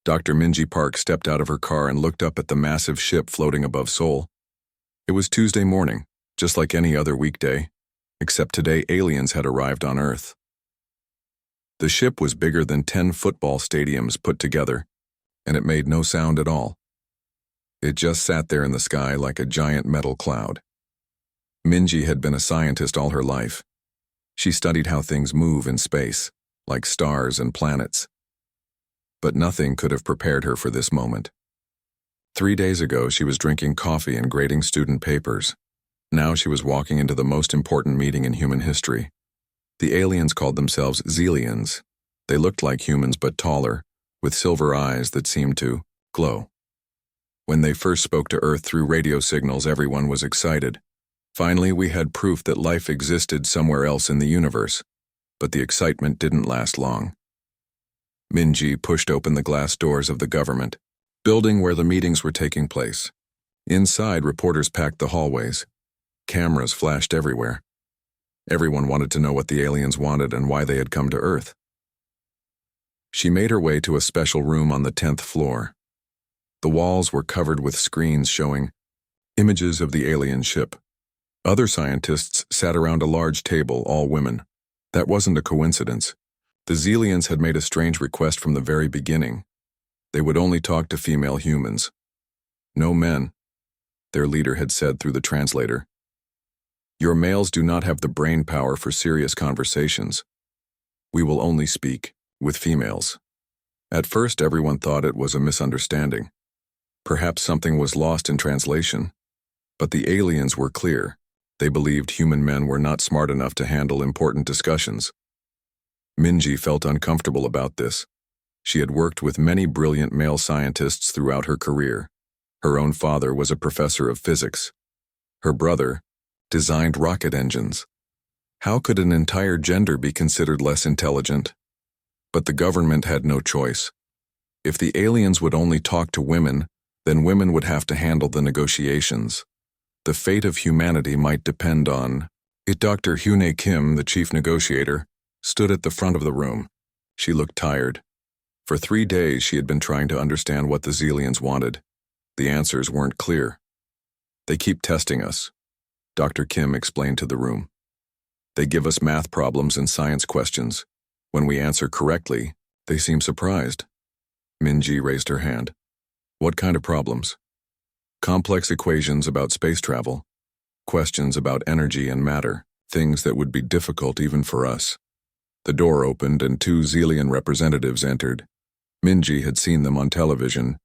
Dr. Minji Park stepped out of her car and looked up at the massive ship floating above Seoul. It was Tuesday morning, just like any other weekday, except today aliens had arrived on Earth. The ship was bigger than 10 football stadiums put together, and it made no sound at all. It just sat there in the sky like a giant metal cloud. Minji had been a scientist all her life. She studied how things move in space, like stars and planets. But nothing could have prepared her for this moment. 3 days ago, she was drinking coffee and grading student papers. Now she was walking into the most important meeting in human history. The aliens called themselves Xelians. They looked like humans but taller, with silver eyes that seemed to glow. When they first spoke to Earth through radio signals, everyone was excited. Finally, we had proof that life existed somewhere else in the universe. But the excitement didn't last long. Minji pushed open the glass doors of the government building where the meetings were taking place. Inside, reporters packed the hallways. Cameras flashed everywhere. Everyone wanted to know what the aliens wanted and why they had come to Earth. She made her way to a special room on the 10th floor. The walls were covered with screens showing images of the alien ship. Other scientists sat around a large table, all women. That wasn't a coincidence. The Xelians had made a strange request from the very beginning. They would only talk to female humans. No men, their leader had said through the translator. Your males do not have the brain power for serious conversations. We will only speak with females. At first, everyone thought it was a misunderstanding. Perhaps something was lost in translation. But the aliens were clear. They believed human men were not smart enough to handle important discussions. Minji felt uncomfortable about this. She had worked with many brilliant male scientists throughout her career. Her own father was a professor of physics. Her brother designed rocket engines. How could an entire gender be considered less intelligent? But the government had no choice. If the aliens would only talk to women, then women would have to handle the negotiations. The fate of humanity might depend on it. Dr. Hyune Kim, the chief negotiator, stood at the front of the room. She looked tired. For 3 days she had been trying to understand what the Xelians wanted. The answers weren't clear. They keep testing us, Dr. Kim explained to the room. They give us math problems and science questions. When we answer correctly, they seem surprised. Minji raised her hand. What kind of problems? Complex equations about space travel. Questions about energy and matter. Things that would be difficult even for us. The door opened and 2 Xelian representatives entered. Minji had seen them on television,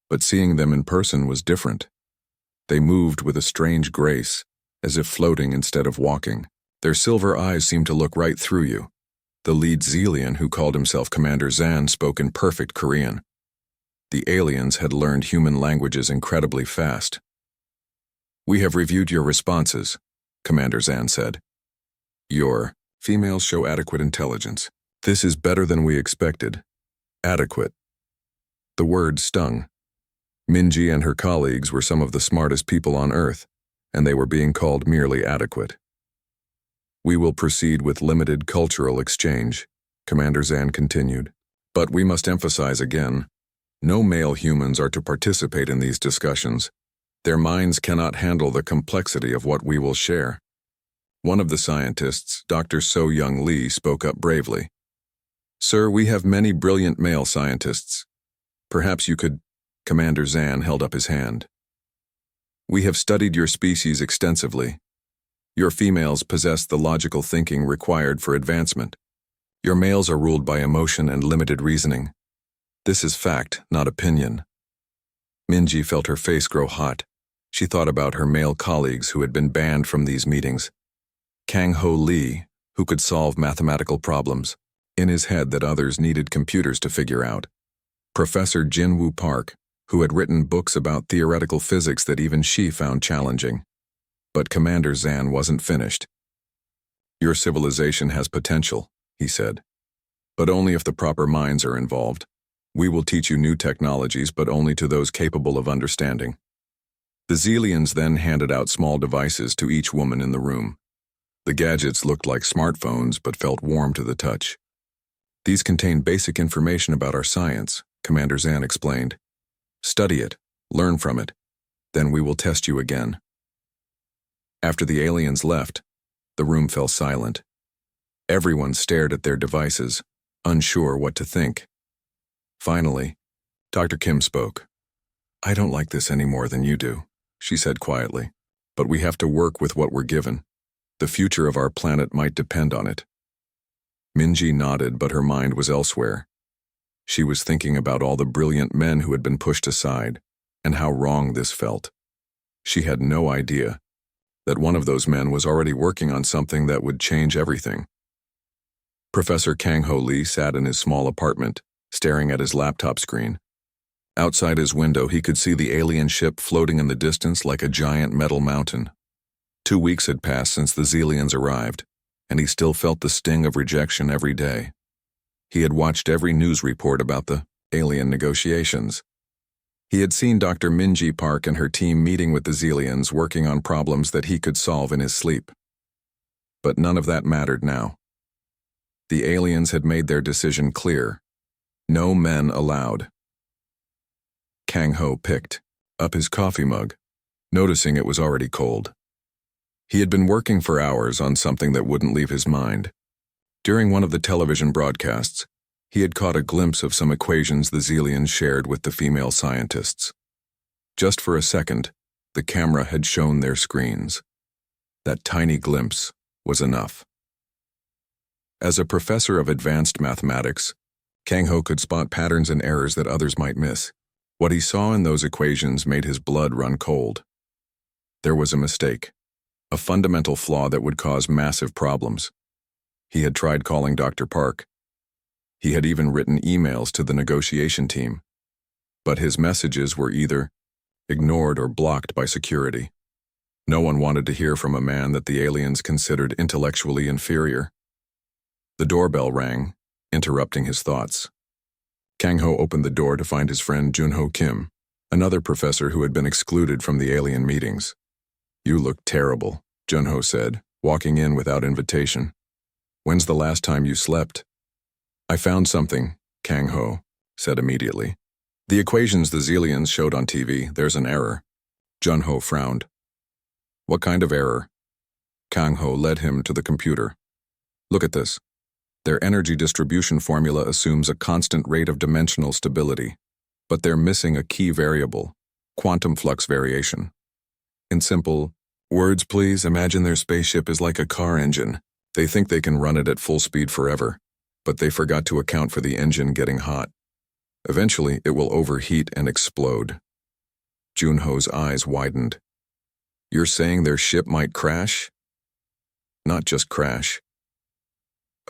but seeing them in person was different. They moved with a strange grace, as if floating instead of walking. Their silver eyes seemed to look right through you. The lead Xelian, who called himself Commander Zan, spoke in perfect Korean. The aliens had learned human languages incredibly fast. We have reviewed your responses, Commander Zan said. Your females show adequate intelligence. This is better than we expected. Adequate. The word stung. Minji and her colleagues were some of the smartest people on Earth, and they were being called merely adequate. We will proceed with limited cultural exchange, Commander Zan continued. But we must emphasize again, no male humans are to participate in these discussions. Their minds cannot handle the complexity of what we will share. One of the scientists, Dr. So-Young Lee, spoke up bravely. Sir, we have many brilliant male scientists. Perhaps you could... Commander Zan held up his hand. We have studied your species extensively. Your females possess the logical thinking required for advancement. Your males are ruled by emotion and limited reasoning. This is fact, not opinion. Minji felt her face grow hot. She thought about her male colleagues who had been banned from these meetings. Kang-ho Lee, who could solve mathematical problems, in his head that others needed computers to figure out. Professor Jin-Woo Park, who had written books about theoretical physics that even she found challenging. But Commander Zan wasn't finished. Your civilization has potential, he said. But only if the proper minds are involved. We will teach you new technologies, but only to those capable of understanding. The Xelians then handed out small devices to each woman in the room. The gadgets looked like smartphones, but felt warm to the touch. These contain basic information about our science, Commander Zan explained. Study it, learn from it, then we will test you again. After the aliens left, the room fell silent. Everyone stared at their devices, unsure what to think. Finally, Dr. Kim spoke. I don't like this any more than you do, she said quietly, but we have to work with what we're given. The future of our planet might depend on it. Minji nodded, but her mind was elsewhere. She was thinking about all the brilliant men who had been pushed aside, and how wrong this felt. She had no idea that one of those men was already working on something that would change everything. Professor Kang-Ho Lee sat in his small apartment, staring at his laptop screen. Outside his window, he could see the alien ship floating in the distance like a giant metal mountain. 2 weeks had passed since the Xelians arrived, and he still felt the sting of rejection every day. He had watched every news report about the alien negotiations. He had seen Dr. Minji Park and her team meeting with the Xelians, working on problems that he could solve in his sleep. But none of that mattered now. The aliens had made their decision clear. No men allowed. Kang-Ho picked up his coffee mug, noticing it was already cold. He had been working for hours on something that wouldn't leave his mind. During one of the television broadcasts, he had caught a glimpse of some equations the Xelians shared with the female scientists. Just for a second, the camera had shown their screens. That tiny glimpse was enough. As a professor of advanced mathematics, Kang-Ho could spot patterns and errors that others might miss. What he saw in those equations made his blood run cold. There was a mistake, a fundamental flaw that would cause massive problems. He had tried calling Dr. Park. He had even written emails to the negotiation team. But his messages were either ignored or blocked by security. No one wanted to hear from a man that the aliens considered intellectually inferior. The doorbell rang, interrupting his thoughts. Kang-Ho opened the door to find his friend Junho Kim, another professor who had been excluded from the alien meetings. You look terrible, Junho said, walking in without invitation. When's the last time you slept? I found something, Kang-Ho said immediately. The equations the Xelians showed on TV, there's an error. Junho frowned. What kind of error? Kang-Ho led him to the computer. Look at this. Their energy distribution formula assumes a constant rate of dimensional stability, but they're missing a key variable, quantum flux variation. In simple words, please, imagine their spaceship is like a car engine. They think they can run it at full speed forever, but they forgot to account for the engine getting hot. Eventually, it will overheat and explode. Junho's eyes widened. You're saying their ship might crash? Not just crash.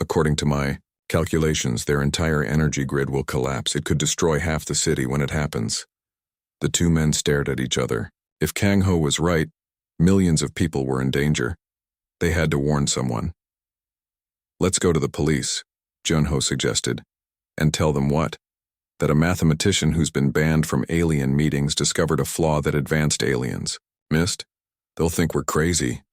According to my calculations, their entire energy grid will collapse. It could destroy half the city when it happens. The two men stared at each other. If Kang-Ho was right, millions of people were in danger. They had to warn someone. Let's go to the police, Junho suggested. And tell them what? That a mathematician who's been banned from alien meetings discovered a flaw that advanced aliens. Missed? They'll think we're crazy.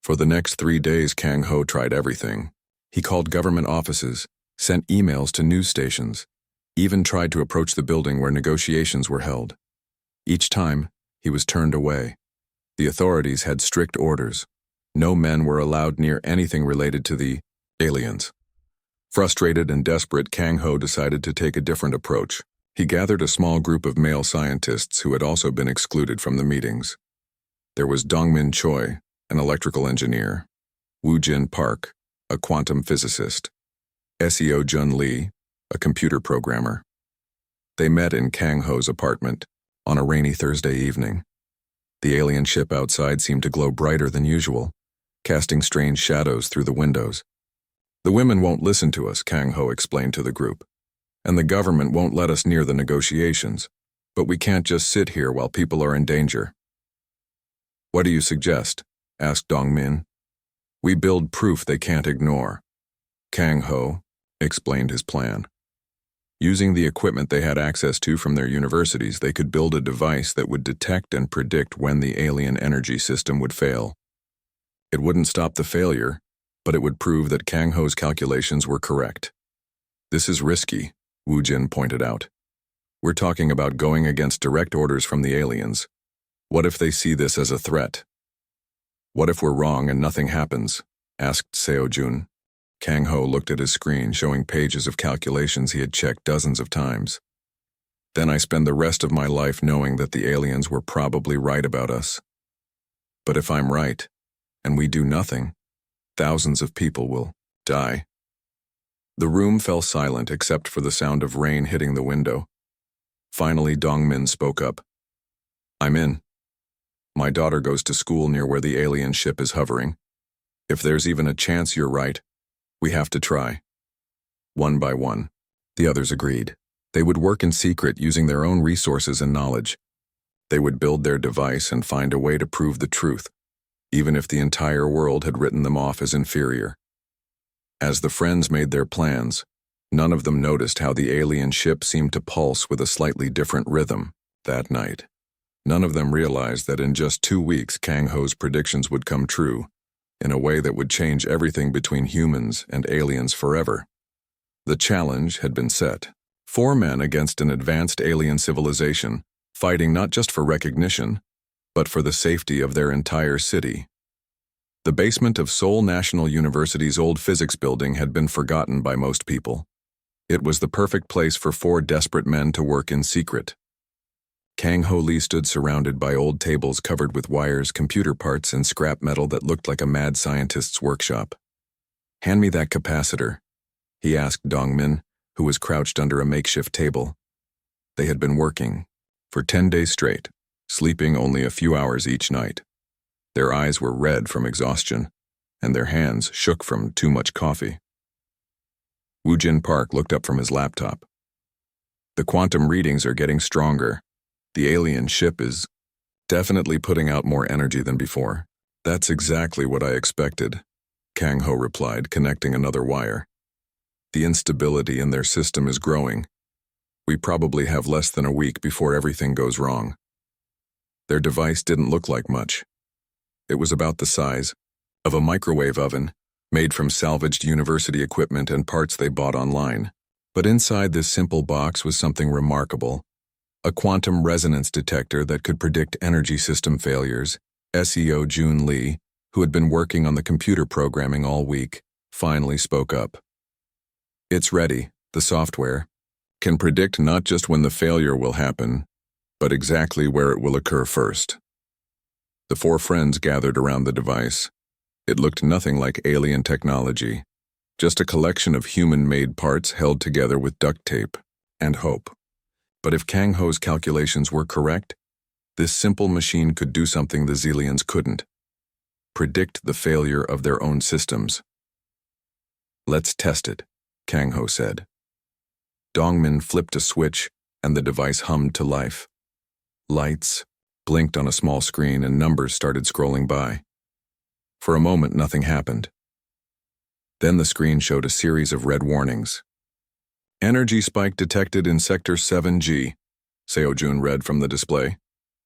For the next 3 days, Kang-Ho tried everything. He called government offices, sent emails to news stations, even tried to approach the building where negotiations were held. Each time, he was turned away. The authorities had strict orders. No men were allowed near anything related to the aliens. Frustrated and desperate, Kang-Ho decided to take a different approach. He gathered a small group of male scientists who had also been excluded from the meetings. There was Dongmin Choi, an electrical engineer, Woo-Jin Park, a quantum physicist, Seo Jun Lee, a computer programmer. They met in Kang-Ho's apartment on a rainy Thursday evening. The alien ship outside seemed to glow brighter than usual, casting strange shadows through the windows. The women won't listen to us, Kang-Ho explained to the group, and the government won't let us near the negotiations, but we can't just sit here while people are in danger. What do you suggest? Asked Dongmin. We build proof they can't ignore. Kang-Ho explained his plan. Using the equipment they had access to from their universities, they could build a device that would detect and predict when the alien energy system would fail. It wouldn't stop the failure, but it would prove that Kang-Ho's calculations were correct. This is risky, Woo-Jin pointed out. We're talking about going against direct orders from the aliens. What if they see this as a threat? What if we're wrong and nothing happens? Asked Seo-jun. Kang-ho looked at his screen, showing pages of calculations he had checked dozens of times. Then I spend the rest of my life knowing that the aliens were probably right about us. But if I'm right, and we do nothing, thousands of people will die. The room fell silent except for the sound of rain hitting the window. Finally, Dong-min spoke up. I'm in. My daughter goes to school near where the alien ship is hovering. If there's even a chance you're right, we have to try. One by one, the others agreed. They would work in secret using their own resources and knowledge. They would build their device and find a way to prove the truth, even if the entire world had written them off as inferior. As the friends made their plans, none of them noticed how the alien ship seemed to pulse with a slightly different rhythm that night. None of them realized that in just 2 weeks Kang-ho's predictions would come true, in a way that would change everything between humans and aliens forever. The challenge had been set. 4 men against an advanced alien civilization, fighting not just for recognition, but for the safety of their entire city. The basement of Seoul National University's old physics building had been forgotten by most people. It was the perfect place for 4 desperate men to work in secret. Kang-ho Lee stood surrounded by old tables covered with wires, computer parts, and scrap metal that looked like a mad scientist's workshop. Hand me that capacitor, he asked Dong-min, who was crouched under a makeshift table. They had been working for 10 days straight, sleeping only a few hours each night. Their eyes were red from exhaustion, and their hands shook from too much coffee. Woo-jin Park looked up from his laptop. The quantum readings are getting stronger. The alien ship is definitely putting out more energy than before. That's exactly what I expected, Kang-ho replied, connecting another wire. The instability in their system is growing. We probably have less than a week before everything goes wrong. Their device didn't look like much. It was about the size of a microwave oven, made from salvaged university equipment and parts they bought online. But inside this simple box was something remarkable. A quantum resonance detector that could predict energy system failures. Seo-jun Lee, who had been working on the computer programming all week, finally spoke up. It's ready. The software can predict not just when the failure will happen, but exactly where it will occur first. The 4 friends gathered around the device. It looked nothing like alien technology, just a collection of human-made parts held together with duct tape and hope. But if Kang-ho's calculations were correct, this simple machine could do something the Zillions couldn't: predict the failure of their own systems. Let's test it, Kang-ho said. Dong-min flipped a switch, and the device hummed to life. Lights blinked on a small screen and numbers started scrolling by. For a moment, nothing happened. Then the screen showed a series of red warnings. Energy spike detected in Sector 7G, Seo-jun read from the display.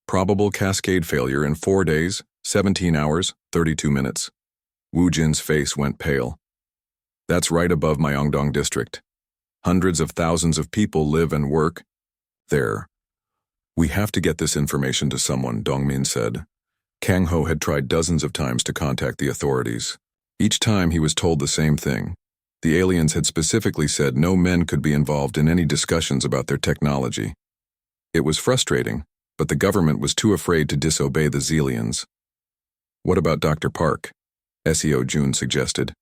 Probable cascade failure in 4 days, 17 hours, 32 minutes. Woo-jin's face went pale. That's right above Myeongdong district. Hundreds of thousands of people live and work there. We have to get this information to someone, Dong-min said. Kang-ho had tried dozens of times to contact the authorities. Each time he was told the same thing. The aliens had specifically said no men could be involved in any discussions about their technology. It was frustrating, but the government was too afraid to disobey the Zillions. What about Dr. Park? Seo-jun suggested.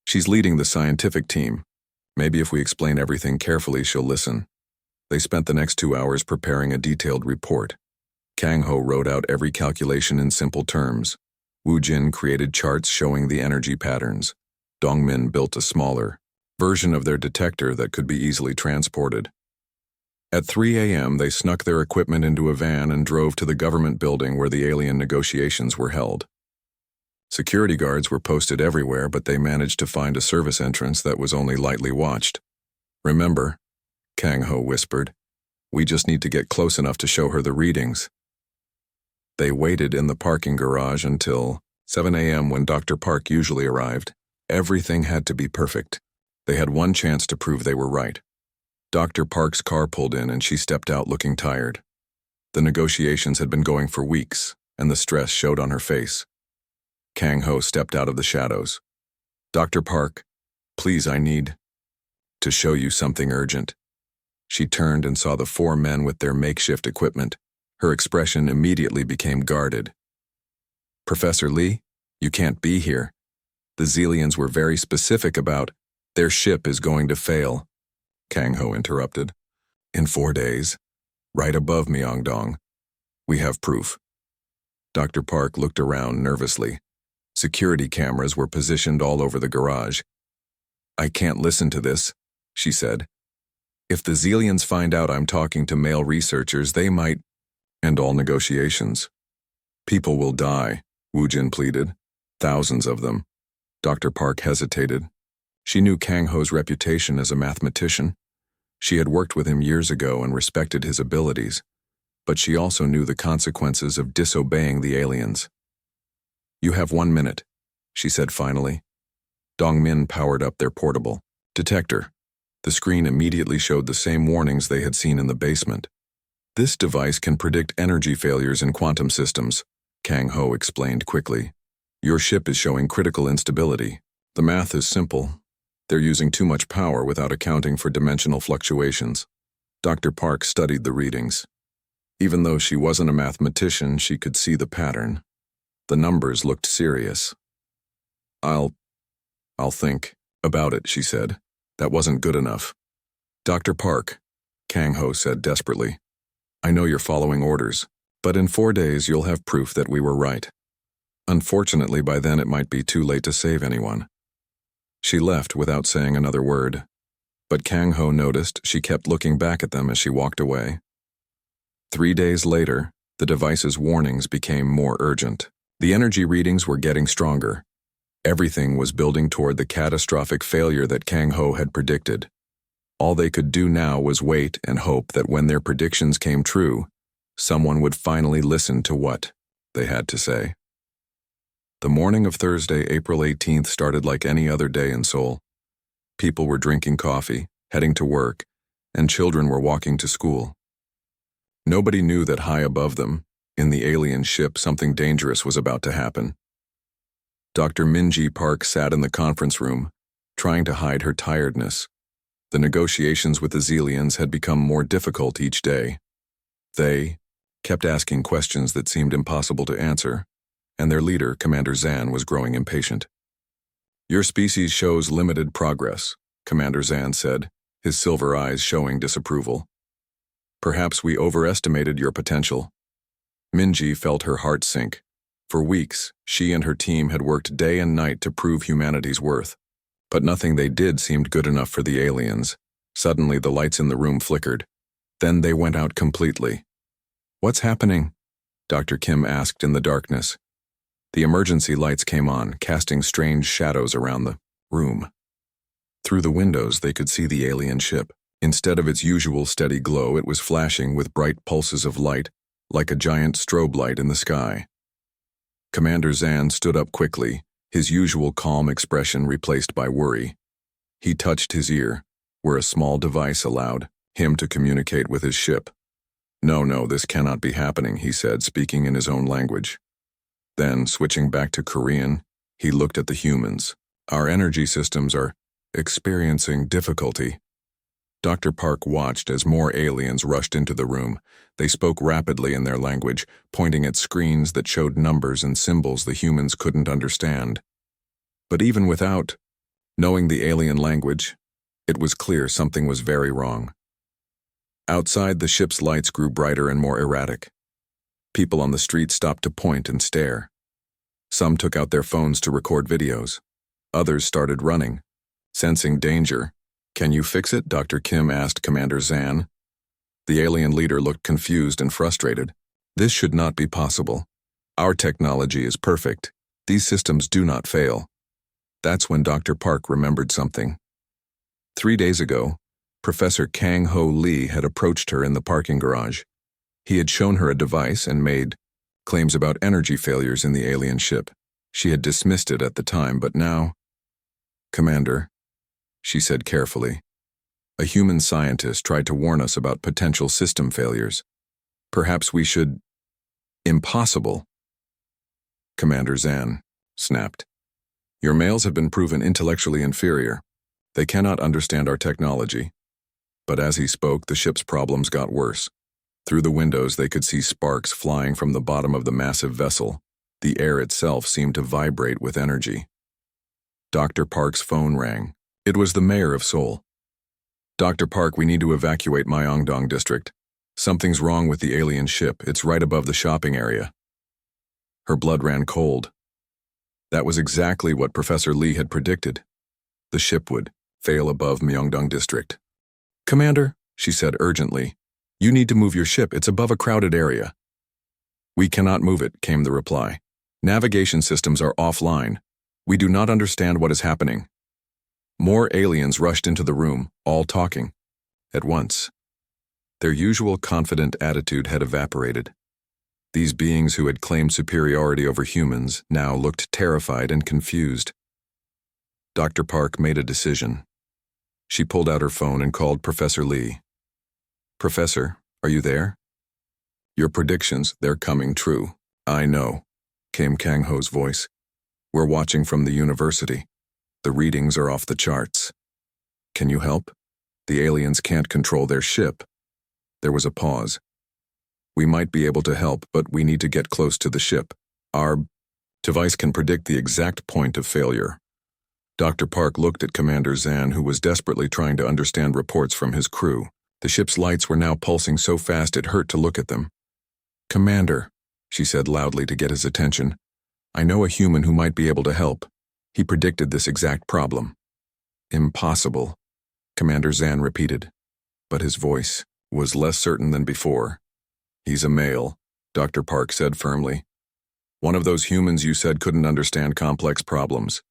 She's leading the scientific team. Maybe if we explain everything carefully, she'll listen. They spent the next 2 hours preparing a detailed report. Kang-ho wrote out every calculation in simple terms. Woo-jin created charts showing the energy patterns. Dong-min built a smaller version of their detector that could be easily transported. At 3 a.m., they snuck their equipment into a van and drove to the government building where the alien negotiations were held. Security guards were posted everywhere, but they managed to find a service entrance that was only lightly watched. Remember, Kang-ho whispered, we just need to get close enough to show her the readings. They waited in the parking garage until 7 a.m. when Dr. Park usually arrived. Everything had to be perfect. They had one chance to prove they were right. Dr. Park's car pulled in and she stepped out looking tired. The negotiations had been going for weeks, and the stress showed on her face. Kang Ho stepped out of the shadows. "Dr. Park, please, I need to show you something urgent." She turned and saw the four men with their makeshift equipment. Her expression immediately became guarded. "Professor Lee, you can't be here. The Xelians were very specific about their ship is going to fail," Kang Ho interrupted. "In 4 days, right above Myeongdong. We have proof." Dr. Park looked around nervously. Security cameras were positioned all over the garage. "I can't listen to this," she said. "If the Xelians find out I'm talking to male researchers, they might end all negotiations. People will die," Wu Jin pleaded. "Thousands of them." Dr. Park hesitated. She knew Kang Ho's reputation as a mathematician. She had worked with him years ago and respected his abilities, but she also knew the consequences of disobeying the aliens. "You have 1 minute," she said finally. Dongmin powered up their portable detector. The screen immediately showed the same warnings they had seen in the basement. "This device can predict energy failures in quantum systems," Kang Ho explained quickly. "Your ship is showing critical instability. The math is simple. They're using too much power without accounting for dimensional fluctuations." Dr. Park studied the readings. Even though she wasn't a mathematician, she could see the pattern. The numbers looked serious. I'll think about it," she said. "That wasn't good enough." "Dr. Park," Kang Ho said desperately, "I know you're following orders, but in 4 days you'll have proof that we were right. Unfortunately, by then it might be too late to save anyone." She left without saying another word, but Kang Ho noticed she kept looking back at them as she walked away. 3 days later, the device's warnings became more urgent. The energy readings were getting stronger. Everything was building toward the catastrophic failure that Kang Ho had predicted. All they could do now was wait and hope that when their predictions came true, someone would finally listen to what they had to say. The morning of Thursday, April 18th started like any other day in Seoul. People were drinking coffee, heading to work, and children were walking to school. Nobody knew that high above them, in the alien ship, something dangerous was about to happen. Dr. Minji Park sat in the conference room, trying to hide her tiredness. The negotiations with the Xelians had become more difficult each day. They kept asking questions that seemed impossible to answer, and their leader, Commander Zan, was growing impatient. "Your species shows limited progress," Commander Zan said, his silver eyes showing disapproval. "Perhaps we overestimated your potential." Minji felt her heart sink. For weeks, she and her team had worked day and night to prove humanity's worth. But nothing they did seemed good enough for the aliens. Suddenly, the lights in the room flickered. Then they went out completely. "What's happening?" Dr. Kim asked in the darkness. The emergency lights came on, casting strange shadows around the room. Through the windows, they could see the alien ship. Instead of its usual steady glow, it was flashing with bright pulses of light, like a giant strobe light in the sky. Commander Zan stood up quickly, his usual calm expression replaced by worry. He touched his ear, where a small device allowed him to communicate with his ship. No, this cannot be happening," he said, speaking in his own language. Then, switching back to Korean, he looked at the humans. "Our energy systems are experiencing difficulty." Dr. Park watched as more aliens rushed into the room. They spoke rapidly in their language, pointing at screens that showed numbers and symbols the humans couldn't understand. But even without knowing the alien language, it was clear something was very wrong. Outside, the ship's lights grew brighter and more erratic. People on the street stopped to point and stare. Some took out their phones to record videos. Others started running, sensing danger. "Can you fix it?" Dr. Kim asked Commander Zan. The alien leader looked confused and frustrated. "This should not be possible. Our technology is perfect. These systems do not fail." That's when Dr. Park remembered something. 3 days ago, Professor Kang Ho Lee had approached her in the parking garage. He had shown her a device and made claims about energy failures in the alien ship. She had dismissed it at the time, but now... "Commander," she said carefully, A human scientist tried to warn us about potential system failures. Perhaps we should... Impossible, Commander Zan snapped. Your males have been proven intellectually inferior. They cannot understand our technology. But as he spoke, the ship's problems got worse. Through the windows, they could see sparks flying from the bottom of the massive vessel. The air itself seemed to vibrate with energy. Dr. Park's phone rang. It was the mayor of Seoul. Dr. Park, we need to evacuate Myeongdong district. Something's wrong with the alien ship. It's right above the shopping area. Her blood ran cold. That was exactly what Professor Lee had predicted. The ship would fail above Myeongdong district. Commander, she said urgently, you need to move your ship. It's above a crowded area. We cannot move it, came the reply. Navigation systems are offline. We do not understand what is happening. More aliens rushed into the room, all talking. At once. Their usual confident attitude had evaporated. These beings who had claimed superiority over humans now looked terrified and confused. Dr. Park made a decision. She pulled out her phone and called Professor Lee. Professor, are you there? Your predictions, they're coming true. I know, came Kang Ho's voice. We're watching from the university. The readings are off the charts. Can you help? The aliens can't control their ship. There was a pause. We might be able to help, but we need to get close to the ship. Our device can predict the exact point of failure. Dr. Park looked at Commander Zan, who was desperately trying to understand reports from his crew. The ship's lights were now pulsing so fast it hurt to look at them. Commander, she said loudly to get his attention, I know a human who might be able to help. He predicted this exact problem. Impossible, Commander Zan repeated, but his voice was less certain than before. He's a male, Dr. Park said firmly. One of those humans you said couldn't understand complex problems.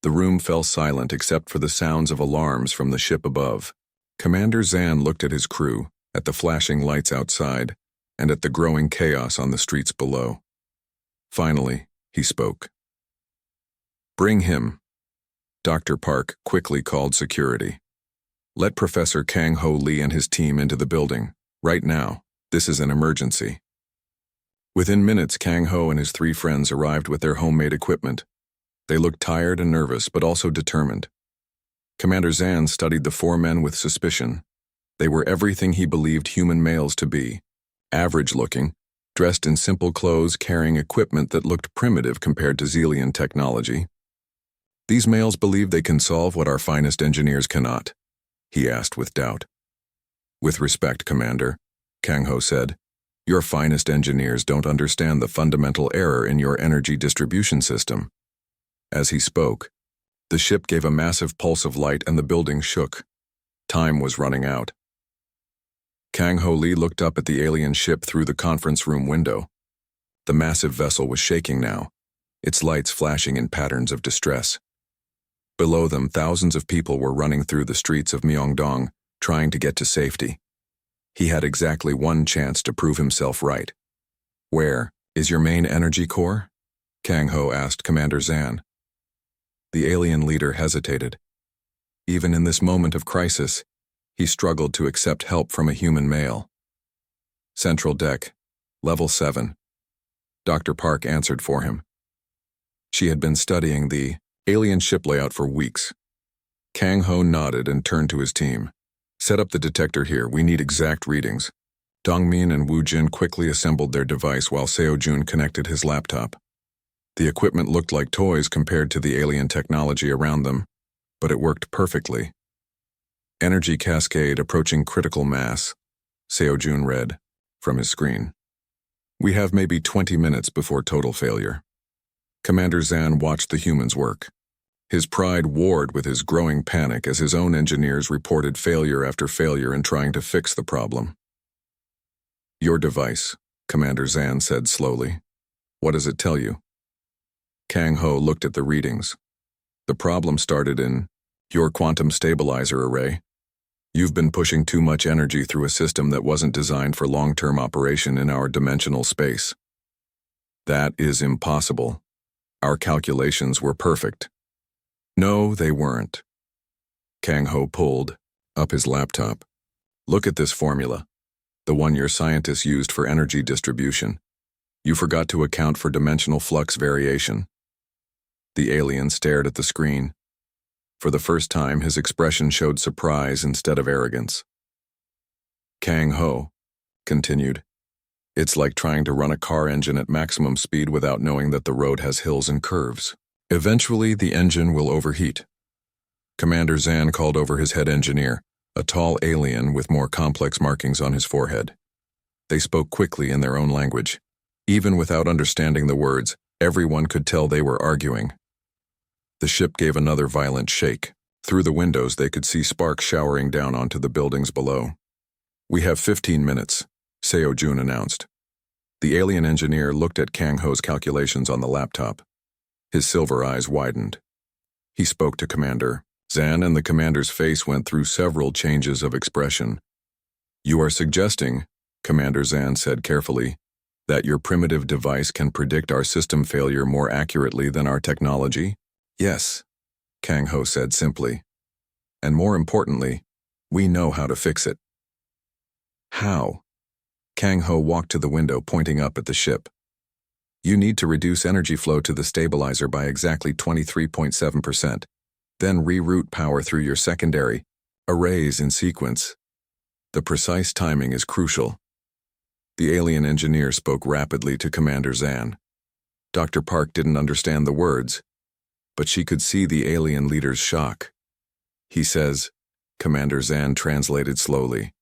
The room fell silent except for the sounds of alarms from the ship above. Commander Zan looked at his crew, at the flashing lights outside, and at the growing chaos on the streets below. Finally, he spoke. Bring him. Dr. Park quickly called security. Let Professor Kang Ho Lee and his team into the building, right now. This is an emergency. Within minutes, Kang Ho and his 3 friends arrived with their homemade equipment. They looked tired and nervous, but also determined. Commander Zan studied the 4 men with suspicion. They were everything he believed human males to be. Average-looking, dressed in simple clothes, carrying equipment that looked primitive compared to Zelian technology. These males believe they can solve what our finest engineers cannot, he asked with doubt. With respect, Commander, Kang Ho said, your finest engineers don't understand the fundamental error in your energy distribution system. As he spoke, the ship gave a massive pulse of light and the building shook. Time was running out. Kang Ho Lee looked up at the alien ship through the conference room window. The massive vessel was shaking now, its lights flashing in patterns of distress. Below them, thousands of people were running through the streets of Myeongdong, trying to get to safety. He had exactly one chance to prove himself right. Where is your main energy core? Kang Ho asked Commander Zan. The alien leader hesitated. Even in this moment of crisis, he struggled to accept help from a human male. Central deck, level 7. Dr. Park answered for him. She had been studying the alien ship layout for weeks. Kang Ho nodded and turned to his team. Set up the detector here, we need exact readings. Dongmin and Wu Jin quickly assembled their device while Seo Jun connected his laptop. The equipment looked like toys compared to the alien technology around them, but it worked perfectly. Energy cascade approaching critical mass, Seo Jun read from his screen. We have maybe 20 minutes before total failure. Commander Zan watched the humans work. His pride warred with his growing panic as his own engineers reported failure after failure in trying to fix the problem. Your device, Commander Zan said slowly. What does it tell you? Kang Ho looked at the readings. The problem started in your quantum stabilizer array. You've been pushing too much energy through a system that wasn't designed for long-term operation in our dimensional space. That is impossible. Our calculations were perfect. No, they weren't. Kang Ho pulled Up his laptop. Look at this formula. The one your scientists used for energy distribution. You forgot to account for dimensional flux variation. The alien stared at the screen. For the first time, his expression showed surprise instead of arrogance. Kang Ho continued, it's like trying to run a car engine at maximum speed without knowing that the road has hills and curves. Eventually, the engine will overheat. Commander Zan called over his head engineer, a tall alien with more complex markings on his forehead. They spoke quickly in their own language. Even without understanding the words, everyone could tell they were arguing. The ship gave another violent shake. Through the windows, they could see sparks showering down onto the buildings below. We have 15 minutes, Seo Jun announced. The alien engineer looked at Kang Ho's calculations on the laptop. His silver eyes widened. He spoke to Commander Zan, and the commander's face went through several changes of expression. You are suggesting, Commander Zan said carefully, that your primitive device can predict our system failure more accurately than our technology? Yes, Kang Ho said simply. And more importantly, we know how to fix it. How? Kang Ho walked to the window, pointing up at the ship. You need to reduce energy flow to the stabilizer by exactly 23.7%, then reroute power through your secondary arrays in sequence. The precise timing is crucial. The alien engineer spoke rapidly to Commander Zan. Dr. Park didn't understand the words, but she could see the alien leader's shock. He says, Commander Zan translated slowly,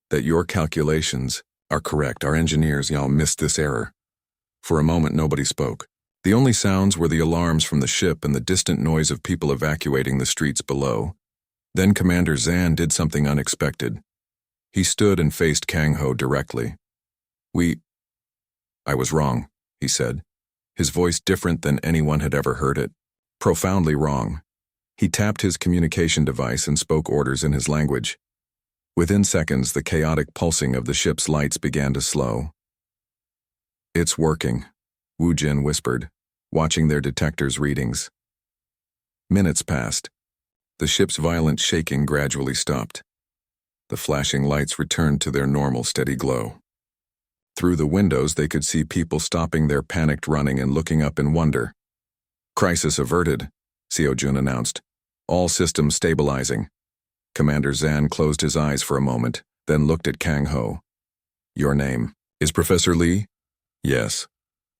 that your calculations are correct. Our engineers, y'all missed this error. For a moment, nobody spoke. The only sounds were the alarms from the ship and the distant noise of people evacuating the streets below. Then Commander Zan did something unexpected. He stood and faced Kang Ho directly. I was wrong, he said, his voice different than anyone had ever heard it. Profoundly wrong. He tapped his communication device and spoke orders in his language. Within seconds, the chaotic pulsing of the ship's lights began to slow. It's working, Wu Jin whispered, watching their detectors' readings. Minutes passed. The ship's violent shaking gradually stopped. The flashing lights returned to their normal steady glow. Through the windows, they could see people stopping their panicked running and looking up in wonder. Crisis averted, Seo Jun announced. All systems stabilizing. Commander Zan closed his eyes for a moment, then looked at Kang Ho. Your name is Professor Lee? Yes.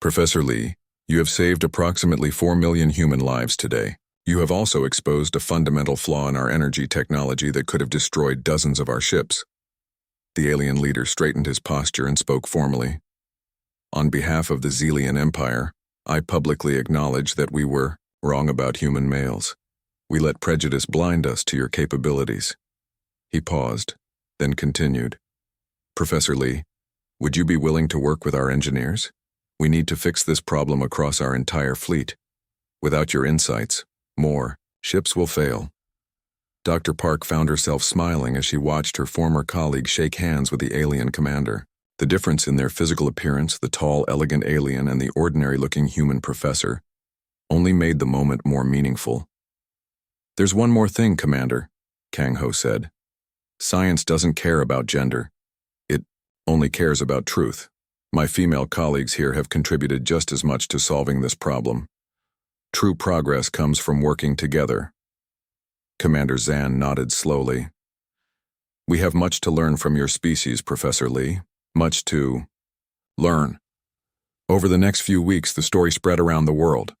Professor Lee, you have saved approximately 4 million human lives today. You have also exposed a fundamental flaw in our energy technology that could have destroyed dozens of our ships. The alien leader straightened his posture and spoke formally. On behalf of the Zelian Empire, I publicly acknowledge that we were wrong about human males. We let prejudice blind us to your capabilities. He paused, then continued. Professor Lee, would you be willing to work with our engineers? We need to fix this problem across our entire fleet. Without your insights, more ships will fail. Dr. Park found herself smiling as she watched her former colleague shake hands with the alien commander. The difference in their physical appearance, the tall, elegant alien and the ordinary-looking human professor, only made the moment more meaningful. There's one more thing, Commander, Kang Ho said. Science doesn't care about gender. It only cares about truth. My female colleagues here have contributed just as much to solving this problem. True progress comes from working together. Commander Zan nodded slowly. We have much to learn from your species, Professor Lee. Much to learn. Over the next few weeks, the story spread around the world.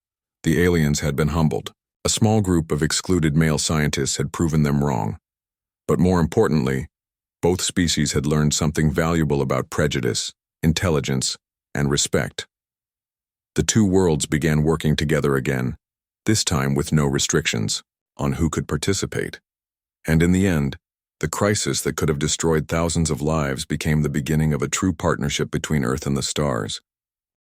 The aliens had been humbled. A small group of excluded male scientists had proven them wrong. But more importantly, both species had learned something valuable about prejudice, intelligence, and respect. The two worlds began working together again, this time with no restrictions on who could participate. And in the end, the crisis that could have destroyed thousands of lives became the beginning of a true partnership between Earth and the stars.